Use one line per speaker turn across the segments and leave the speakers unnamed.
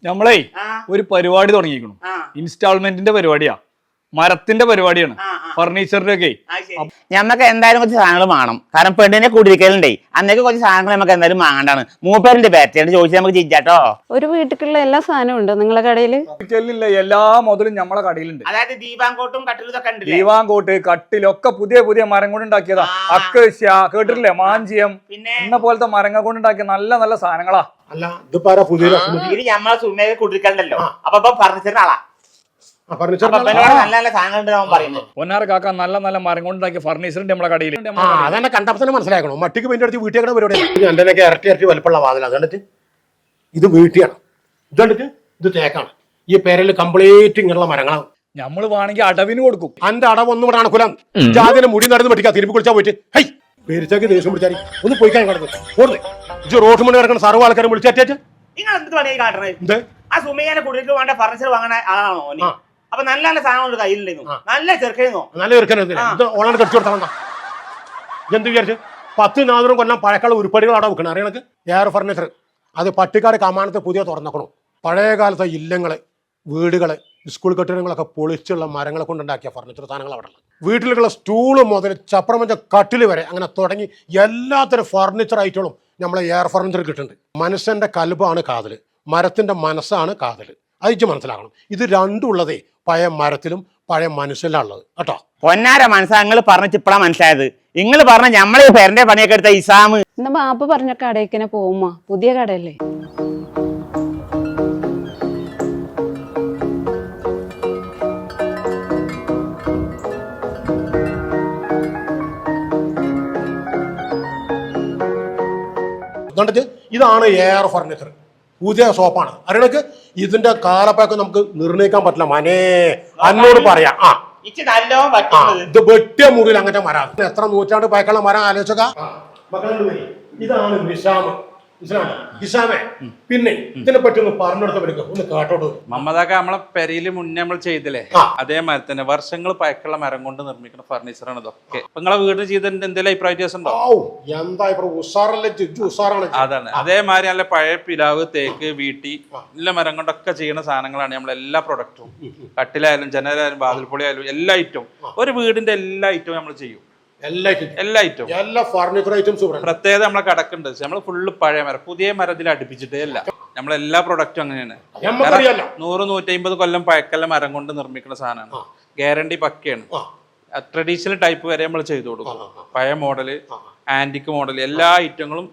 നമ്മളേ ഒരു പരിപാടി തുടങ്ങിയിരിക്കണം. ഇൻസ്റ്റാൾമെന്റിന്റെ പരിപാടിയാ, മരത്തിന്റെ പരിപാടിയാണ്, ഫർണിച്ചറിന്റെ ഒക്കെ.
ഞമ്മക്ക് എന്തായാലും കുറച്ച് സാധനങ്ങൾ വേണം. കാരണം പെണ്ണിനെ കൂടിയിരിക്കലുണ്ടേ, അന്നേക്ക് കുറച്ച് സാധനങ്ങൾ നമുക്ക് എന്തായാലും വാങ്ങണ്ടാണ്. മൂപ്പേരിന്റെ ബാറ്ററി ചോദിച്ചാൽ നമുക്ക് ചിഞ്ചാട്ടോ.
ഒരു വീട്ടിലുള്ള എല്ലാ സാധനവും ഉണ്ട് നിങ്ങളെ കടയില്?
എല്ലാ മുതലും നമ്മളെ കടയിലുണ്ട്.
അതായത് ദീപാങ്കോട്ടും കട്ടിലൊക്കെ ഉണ്ട്.
ദീപാങ്കോട്ട് കട്ടിലൊക്കെ പുതിയ പുതിയ മരം കൊണ്ട് ഉണ്ടാക്കിയതാ. അക്കേഷ്യ കേട്ടിട്ടില്ലേ, മാഞ്ചിയം എന്ന പോലത്തെ മരങ്ങൾ കൊണ്ട് ഉണ്ടാക്കിയ നല്ല നല്ല സാധനങ്ങളാ.
അല്ല ഇത് പുതിയ
നമ്മളെ സുമേഖ കൂടിയിരിക്കലുണ്ടല്ലോ. അപ്പൊ ഫർണിച്ചറിന്റെ ആളാ.
പൊന്നാറ കാക്ക നല്ല നല്ല മരം കൊണ്ടുണ്ടാക്കിയ ഫർണിച്ചറിന്റെ നമ്മളെ കടയിൽ.
അതന്നെ കണ്ടപ്പോ തന്നെ മനസ്സിലാക്കണം. മട്ടിക്ക് പെയിന്റ് അടിച്ച് വീട്ടിൽ പരിപാടി എന്റെ ഇരട്ടി വലുപ്പമുള്ള വാതിൽ. അത് കണ്ടിട്ട് ഇത് വീട്ടിയാണ്, ഇത് കണ്ടിട്ട് ഇത് തേക്കാണ്. ഈ പേരിൽ കംപ്ലീറ്റ് ഇങ്ങനെയുള്ള മരങ്ങളാണ്.
നമ്മൾ വേണമെങ്കിൽ അടവിന് കൊടുക്കും.
അന്റെ അടവൊന്നും ഇവിടെ അണക്കുലാം. ജാതിനെ മുടി നടന്ന് പറ്റിക്കാ തിരുമ്പി കുളിച്ചാൽ പോയിട്ട് ഹൈ പേരിച്ചാക്കി ദേഷ്യം പിടിച്ചാൽ ഒന്ന് പോയി കഴിഞ്ഞു ഓടുന്നത്. ഇത് റോഡ് മണി കിടക്കുന്ന സർവ്വ ആൾക്കാരും വിളിച്ചേറ്റ
ഫർണിച്ചർ വാങ്ങണ ആളാണോ? അപ്പൊ നല്ല നല്ല സാധനങ്ങൾ കയ്യിലുണ്ടെന്നു, നല്ല ചെറുക്കോ,
നല്ല ചെറുക്കനോ ഓളാണ് കടിച്ചു കൊടുത്താൽ എന്ത് വിചാരിച്ചു? 10-400 കൊല്ലം പഴക്കള ഉരുപ്പടികൾ അവിടെ വെക്കണം. അറിയണക്ക് എയർ ഫർണിച്ചർ അത് പട്ടിക്കാട് കമാനത്ത് പുതിയ തുറന്നേക്കണം. പഴയ കാലത്തെ ഇല്ലങ്ങള്, വീടുകള്, സ്കൂൾ കെട്ടിടങ്ങളൊക്കെ പൊളിച്ചുള്ള മരങ്ങളെ കൊണ്ടുണ്ടാക്കിയ ഫർണിച്ചർ സാധനങ്ങൾ അവിടെ ഉള്ളത്. വീട്ടിലേക്കുള്ള സ്റ്റൂള് മുതൽ ചപ്രമഞ്ച കട്ടിൽ വരെ അങ്ങനെ തുടങ്ങി എല്ലാത്തരം ഫർണിച്ചർ ഐറ്റങ്ങളും നമ്മളെ എയർ ഫർണിച്ചർ കിട്ടുന്നുണ്ട്. മനുഷ്യന്റെ കൽബാണ് കാതല്, മരത്തിന്റെ മനസ്സാണ് കാതല്. അതിച്ച് മനസ്സിലാക്കണം. ഇത് രണ്ടും ഉള്ളതേ പഴയ മരത്തിലും പഴയ മനുഷ്യനിലാണ് ഉള്ളത് കേട്ടോ.
പൊന്നാര മനസ്സാ നിങ്ങൾ പറഞ്ഞിട്ട് ഇപ്പഴാ മനസ്സിലായത്. നിങ്ങൾ പറഞ്ഞ നമ്മളെ പേരന്റെ പണിയൊക്കെ എടുത്ത ഇസാമ്
എന്നാ ബാപ്പ പറഞ്ഞ കടയിക്കനെ പോകുമ്പോ പുതിയ കടയല്ലേ?
ഇതാണ് എയർ ഫർണിച്ചർ, പുതിയ ഷോപ്പാണ്. അറിയണക്ക് ഇതിന്റെ കാലപ്പൊക്കെ നമുക്ക് നിർണ്ണയിക്കാൻ പറ്റില്ല. മനേ അന്നോട് പറയാം. ഇത് വെട്ടിയ മുറിയിൽ അങ്ങനത്തെ മരം. എത്ര നൂറ്റാണ്ട് പഴക്കമുള്ള മരം ആലോചിച്ചൊക്കെ. ഇതാണ് നിഷാമ്. ഹിഷാമേ, പിന്നെ ഇതിനെ പറ്റി ഒന്ന് പറഞ്ഞെടുത്തവർക്ക് ഒന്ന് കേട്ടോട്ട്.
മമ്മദാക്ക നമ്മളെ പെരയില് മുന്നേ നമ്മൾ ചെയ്തില്ലേ, അതേ മരം തന്നെ വർഷങ്ങൾ പഴക്കമുള്ള മരം കൊണ്ട് നിർമ്മിക്കുന്ന ഫർണിച്ചറാണ് ഇതൊക്കെ. നിങ്ങളെ വീട് ചെയ്തതിന്റെ എന്തെങ്കിലും അഭിപ്രായ വ്യത്യാസം ഉണ്ടോ?
എന്താ ഉഷാറാണ്.
അതാണ് അതേമാതിരി നല്ല പഴയ പിലാവ്, തേക്ക്, വീട്ടി എല്ലാ മരം കൊണ്ടൊക്കെ ചെയ്യുന്ന സാധനങ്ങളാണ് നമ്മളെല്ലാ പ്രൊഡക്റ്റും. കട്ടിലായാലും ജനലായാലും വാതിൽപ്പൊളി ആയാലും എല്ലാ ഐറ്റവും, ഒരു വീടിന്റെ എല്ലാ ഐറ്റവും നമ്മൾ ചെയ്യും. എല്ലാ ഫർണിച്ചർ ഐറ്റംസും. പ്രത്യേകത നമ്മളെ കടക്കുണ്ട്, നമ്മൾ ഫുള്ള് പഴയ മരം, പുതിയ മരത്തിൽ അടുപ്പിച്ചിട്ടേ അല്ല. നമ്മളെല്ലാ പ്രൊഡക്റ്റും അങ്ങനെയാണ്. 100-150 കൊല്ലം പഴക്കല്ല മരം കൊണ്ട് നിർമ്മിക്കുന്ന സാധനമാണ്. ഗ്യാരണ്ടി പക്കയാണ്. ട്രഡീഷണൽ ടൈപ്പ് വരെ നമ്മൾ ചെയ്തു കൊടുക്കും. പഴയ മോഡല്, ആന്റിക് മോഡൽ എല്ലാ ഐറ്റങ്ങളും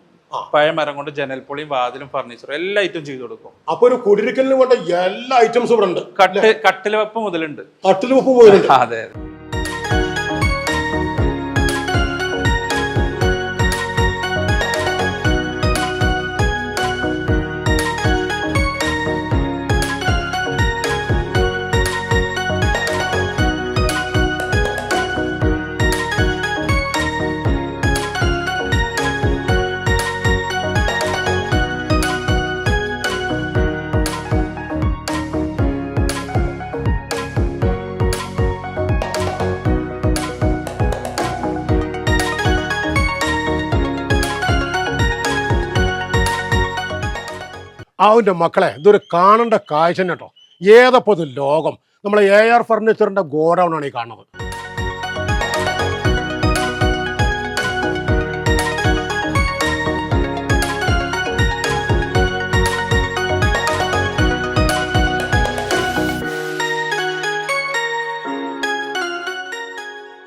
പഴയ മരം കൊണ്ട് ജനൽപ്പൊളിയും വാതിലും ഫർണിച്ചറും എല്ലാ ഐറ്റവും ചെയ്തു കൊടുക്കും.
അപ്പൊ ഒരു കുടിരിക്കലിന് വേണ്ട എല്ലാ ഐറ്റംസും ഇവിടെ ഉണ്ട്.
കട്ടിൽ വെപ്പ് മുതലുണ്ട്. അതെ.
അവൻ്റെ മക്കളെ, ഇതൊരു കാണേണ്ട കാഴ്ച തന്നെ കേട്ടോ. ഏതപ്പോ ഇത് ലോകം. നമ്മളെ എയർ ഫർണിച്ചറിന്റെ ഗോഡൗൺ ആണ് ഈ കാണുന്നത്.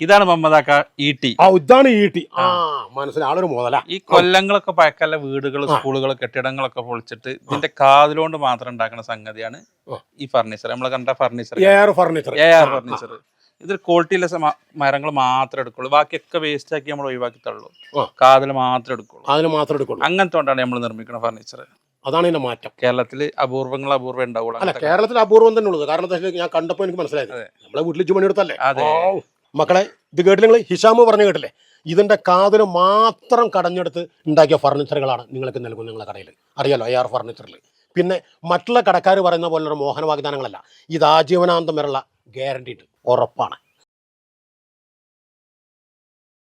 ഇതാണ് മമ്മദാക്ക ഈട്ടി.
ഇതാണ് ഈട്ടി. മനസ്സിലാളൊരു മുതല.
ഈ കൊല്ലങ്ങളൊക്കെ പഴക്കല്ല വീടുകൾ, സ്കൂളുകൾ, കെട്ടിടങ്ങളൊക്കെ പൊളിച്ചിട്ട് ഇതിന്റെ കാതിലോണ്ട് മാത്രം ഉണ്ടാക്കുന്ന സംഗതിയാണ് ഈ ഫർണിച്ചർ. നമ്മൾ കണ്ട ഫർണിച്ചർ, എയർ ഫർണിച്ചർ. ഇതൊരു ക്വാളിറ്റിയിലെ മരങ്ങൾ മാത്രമേ എടുക്കുള്ളൂ. ബാക്കിയൊക്കെ വേസ്റ്റ് ആക്കി നമ്മൾ ഒഴിവാക്കി തള്ളൂ. കാതിൽ മാത്രമേ എടുക്കുള്ളൂ. അങ്ങനത്തെ കൊണ്ടാണ് നമ്മൾ നിർമ്മിക്കുന്ന ഫർണിച്ചർ.
അതാണ് ഇതിന്റെ മാറ്റം.
കേരളത്തിൽ അപൂർവം ഉണ്ടാവുള്ളൂ.
അല്ല, കേരളത്തിൽ അപൂർവം തന്നെ ഉള്ളത്. കാരണം ഞാൻ കണ്ടപ്പോ എനിക്ക് മനസ്സിലായത് നമ്മളെ വീട്ടിൽ പണിയെടുത്തല്ലേ. മക്കളെ, ഇത് കേട്ടില്ല നിങ്ങൾ? ഹിഷാമ് പറഞ്ഞു കേട്ടില്ലേ? ഇതിന്റെ കാതിന് മാത്രം കടഞ്ഞെടുത്ത് ഉണ്ടാക്കിയ ഫർണിച്ചറുകളാണ് നിങ്ങൾക്ക് നൽകുന്നത് നിങ്ങളുടെ കടയിൽ. അറിയാലോ, എയർ ഫർണിച്ചറിൽ. പിന്നെ മറ്റുള്ള കടക്കാർ പറയുന്ന പോലുള്ള മോഹന വാഗ്ദാനങ്ങളല്ല. ഇത് ആജീവനാന്തം വരെയുള്ള ഗ്യാരണ്ടീഡ്, ഉറപ്പാണ്.